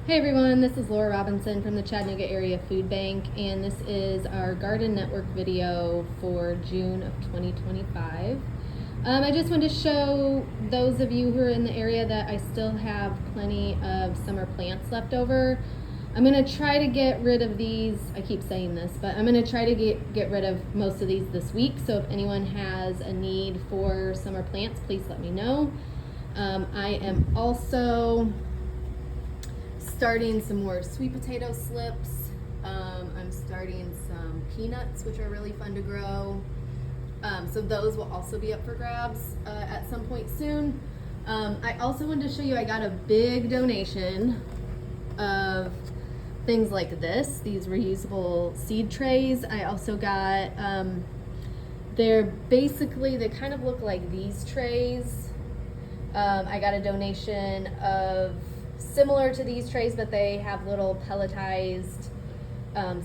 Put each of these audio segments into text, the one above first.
Hey everyone, this is Laura Robinson from the Chattanooga Area Food Bank, and this is our Garden Network video for June of 2025. I just wanted to show those of you who are in the area that I still have plenty of summer plants left over. I'm going to try to get rid of these, I keep saying this, but I'm going to try to get rid of most of these this week, so if anyone has a need for summer plants, please let me know. I am also starting some more sweet potato slips. I'm starting some peanuts, which are really fun to grow. So those will also be up for grabs at some point soon. I also wanted to show you, I got a big donation of things like this, these reusable seed trays. I also got, they kind of look like these trays. I got a donation of similar to these trays, but they have little pelletized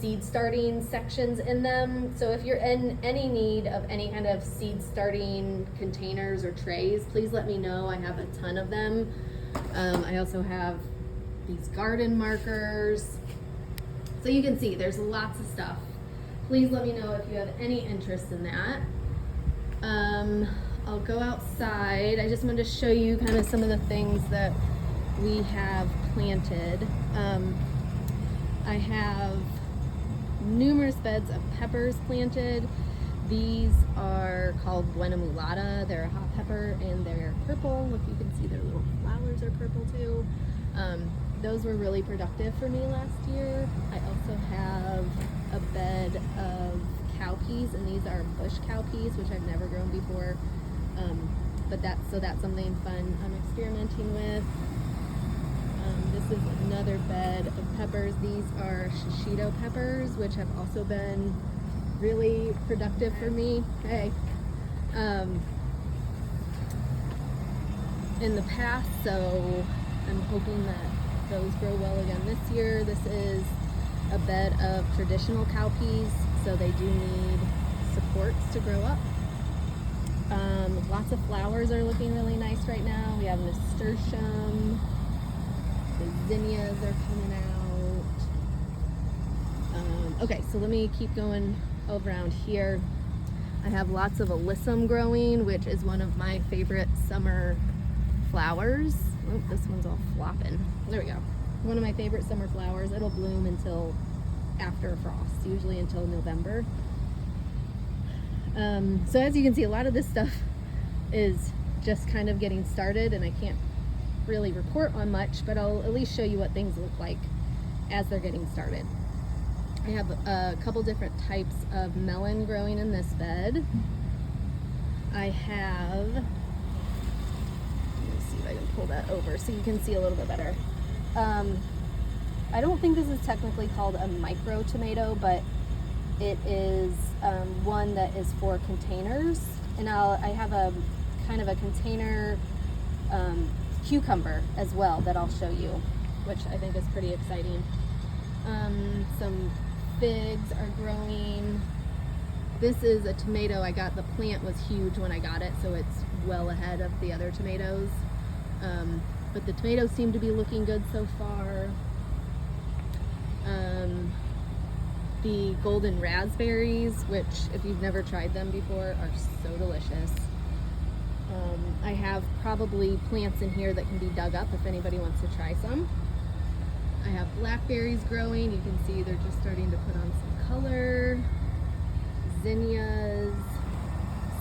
seed starting sections in them. So if you're in any need of any kind of seed starting containers or trays, please let me know. I have a ton of them. I also have these garden markers. So you can see there's lots of stuff. Please let me know if you have any interest in that. I'll go outside. I just wanted to show you kind of some of the things that we have planted. I have numerous beds of peppers planted. These are called Buena Mulata. They're a hot pepper and they're purple. If you can see, their little flowers are purple too. Those were really productive for me last year. I also have a bed of cowpeas, and these are bush cowpeas, which I've never grown before. But that's something fun I'm experimenting with. This is another bed of peppers. These are shishito peppers, which have also been really productive for me. Hey. In the past, so I'm hoping that those grow well again this year. This is a bed of traditional cowpeas, so they do need supports to grow up. Lots of flowers are looking really nice right now. We have nasturtium. The zinnias are coming out. Okay, so let me keep going around here. I have lots of alyssum growing, which is one of my favorite summer flowers. Oh, this one's all flopping. There we go. One of my favorite summer flowers. It'll bloom until after frost, usually until November. So as you can see, a lot of this stuff is just kind of getting started, and I can't really report on much, but I'll at least show you what things look like as they're getting started. I have a couple different types of melon growing in this bed. I have, let me see if I can pull that over so you can see a little bit better. I don't think this is technically called a micro tomato, but it is one that is for containers, and I have a kind of a container cucumber as well that I'll show you, which I think is pretty exciting. Some figs are growing. This is a tomato I got. The plant was huge when I got it, so it's well ahead of the other tomatoes. But the tomatoes seem to be looking good so far. The golden raspberries, which if you've never tried them before, are so delicious. I have probably plants in here that can be dug up if anybody wants to try some. I have blackberries growing. You can see they're just starting to put on some color. Zinnias,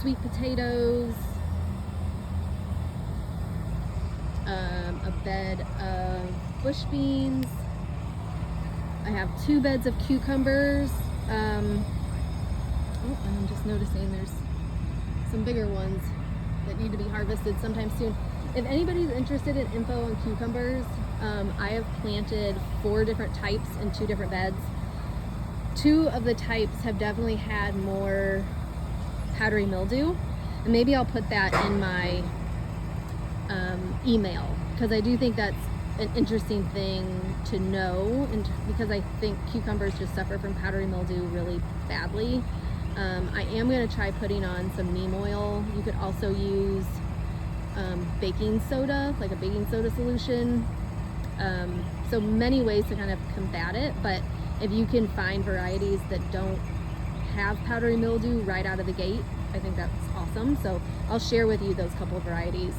sweet potatoes, a bed of bush beans. I have 2 beds of cucumbers. And I'm just noticing there's some bigger ones that need to be harvested sometime soon. If anybody's interested in info on cucumbers, I have planted 4 different types in 2 different beds. 2 of the types have definitely had more powdery mildew, and maybe I'll put that in my email, because I do think that's an interesting thing to know, and because I think cucumbers just suffer from powdery mildew really badly. I am going to try putting on some neem oil. You could also use baking soda, like a baking soda solution. so many ways to kind of combat it, but if you can find varieties that don't have powdery mildew right out of the gate, I think that's awesome. So I'll share with you those couple of varieties.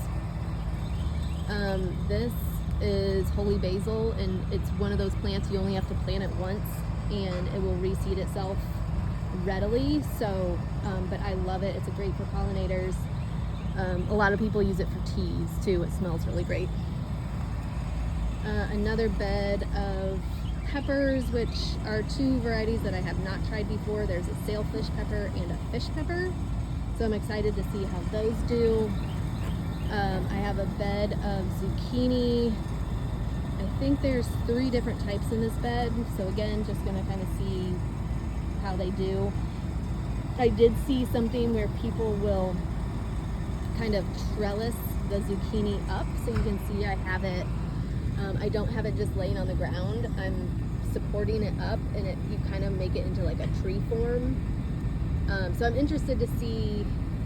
This is holy basil, and it's one of those plants you only have to plant it once and it will reseed itself readily. So but I love it. It's great for pollinators. A lot of people use it for teas too. It smells really great. Another bed of peppers, which are two varieties that I have not tried before. There's a sailfish pepper and a fish pepper, so I'm excited to see how those do. I have a bed of zucchini. I think there's 3 different types in this bed, so again, just gonna kind of see how they do. I did see something where people will kind of trellis the zucchini up, so you can see I have it. I don't have it just laying on the ground. I'm supporting it up, and you kind of make it into like a tree form. So I'm interested to see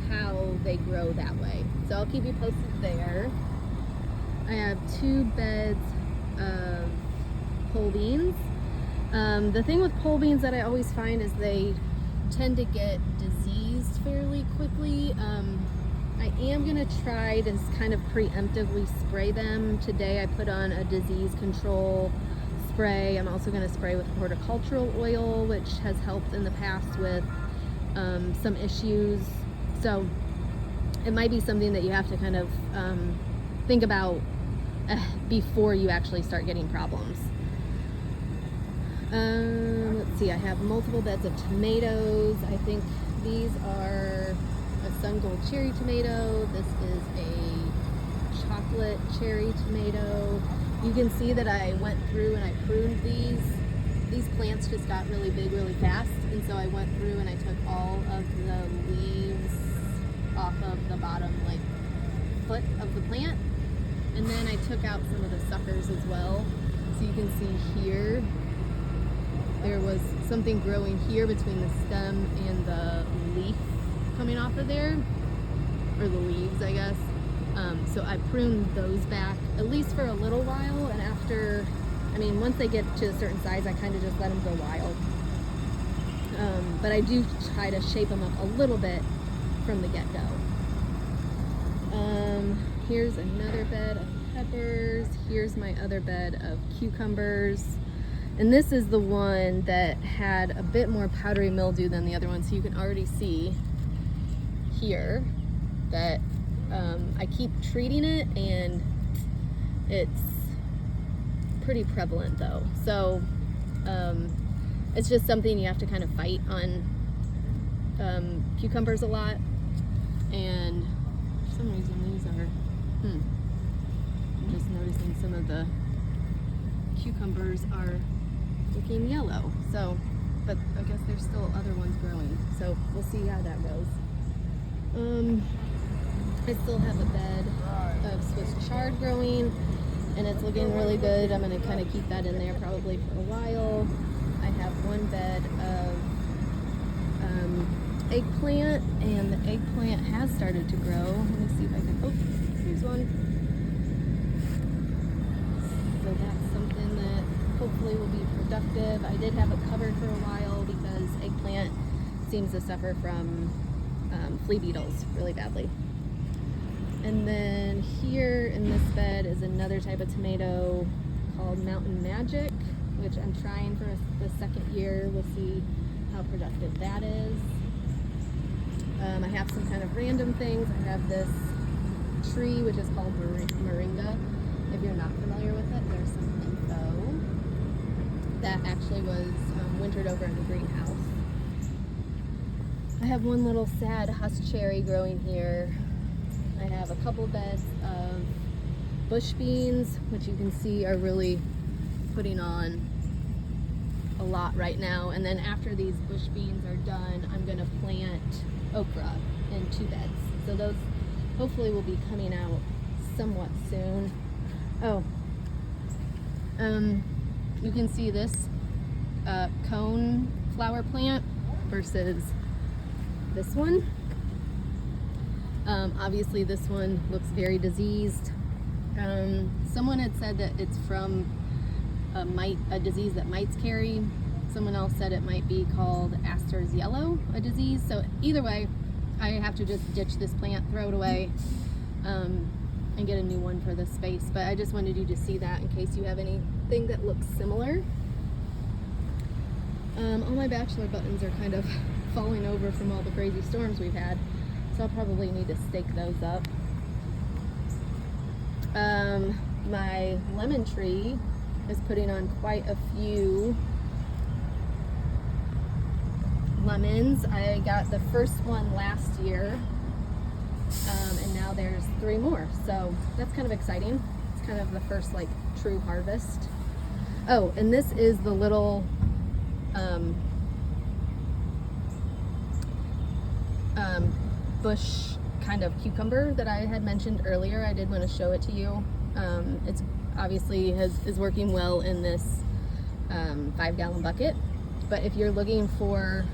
how they grow that way. So I'll keep you posted there. I have 2 beds of pole beans. The thing with pole beans that I always find is they tend to get diseased fairly quickly. I am gonna try to kind of preemptively spray them. Today I put on a disease control spray. I'm also gonna spray with horticultural oil, which has helped in the past with some issues. So it might be something that you have to kind of think about before you actually start getting problems. Let's see, I have multiple beds of tomatoes. I think these are a sun gold cherry tomato. This is a chocolate cherry tomato. You can see that I went through and I pruned these. These plants just got really big really fast, and so I went through and I took all of the leaves off of the bottom like foot of the plant, and then I took out some of the suckers as well. So you can see here there was something growing here between the stem and the leaf coming off of there, or the leaves, I guess. So I pruned those back, at least for a little while, and after, I mean, once they get to a certain size, I kind of just let them go wild. But I do try to shape them up a little bit from the get-go. Here's another bed of peppers. Here's my other bed of cucumbers. And this is the one that had a bit more powdery mildew than the other one, so you can already see here that I keep treating it, and it's pretty prevalent though. So it's just something you have to kind of fight on cucumbers a lot. And for some reason these are, I'm just noticing some of the cucumbers are looking yellow. So, but I guess there's still other ones growing. So we'll see how that goes. I still have a bed of Swiss chard growing, and it's looking really good. I'm going to kind of keep that in there probably for a while. I have one bed of eggplant, and the eggplant has started to grow. Let me see if I can, oh, here's one. So that's something that hopefully will be productive. I did have it covered for a while because eggplant seems to suffer from flea beetles really badly. And then here in this bed is another type of tomato called Mountain Magic, which I'm trying for the second year. We'll see how productive that is. I have some kind of random things. I have this tree, which is called moringa. If you're not familiar with it, there's some info. That actually was wintered over in the greenhouse. I have one little sad husk cherry growing here. I have a couple beds of bush beans, which you can see are really putting on a lot right now. And then after these bush beans are done, I'm gonna plant okra in 2 beds. So those hopefully will be coming out somewhat soon. Oh, you can see this cone flower plant versus this one. Obviously this one looks very diseased. Someone had said that it's from a disease that mites carry. Someone else said it might be called Astor's yellow, a disease. So either way, I have to just ditch this plant, throw it away, and get a new one for this space. But I just wanted you to see that in case you have anything that looks similar. All my Bachelor buttons are kind of falling over from all the crazy storms we've had, so I'll probably need to stake those up. My lemon tree is putting on quite a few lemons. I got the first one last year, and now there's 3 more, so that's kind of exciting. It's kind of the first like true harvest. Oh, and this is the little bush kind of cucumber that I had mentioned earlier. I did want to show it to you. It's obviously is working well in this 5-gallon bucket, but if you're looking for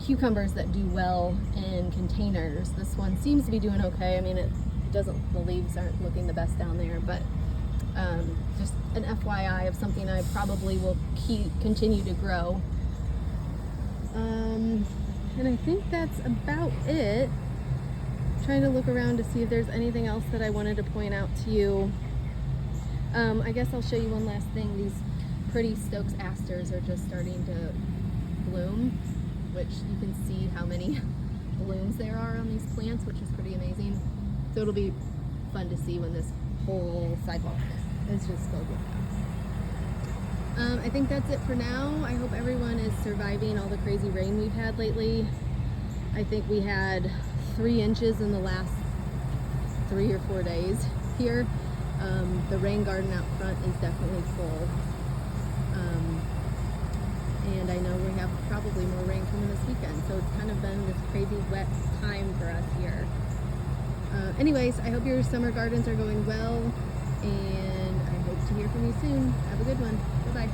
cucumbers that do well in containers, this one seems to be doing okay. I mean, the leaves aren't looking the best down there, but just an FYI of something I probably will continue to grow. And I think that's about it. Trying to look around to see if there's anything else that I wanted to point out to you. I guess I'll show you one last thing. These pretty Stokes asters are just starting to bloom, which you can see how many blooms there are on these plants, which is pretty amazing. So it'll be fun to see when this whole sidewalk is just filled with them. I think that's it for now. I hope everyone is surviving all the crazy rain we've had lately. I think we had 3 inches in the last 3 or 4 days here. The rain garden out front is definitely full. And I know we have probably more rain coming this weekend, so it's kind of been this crazy wet time for us here. Anyways, I hope your summer gardens are going well, and I hope to hear from you soon. Have a good one. Bye-bye.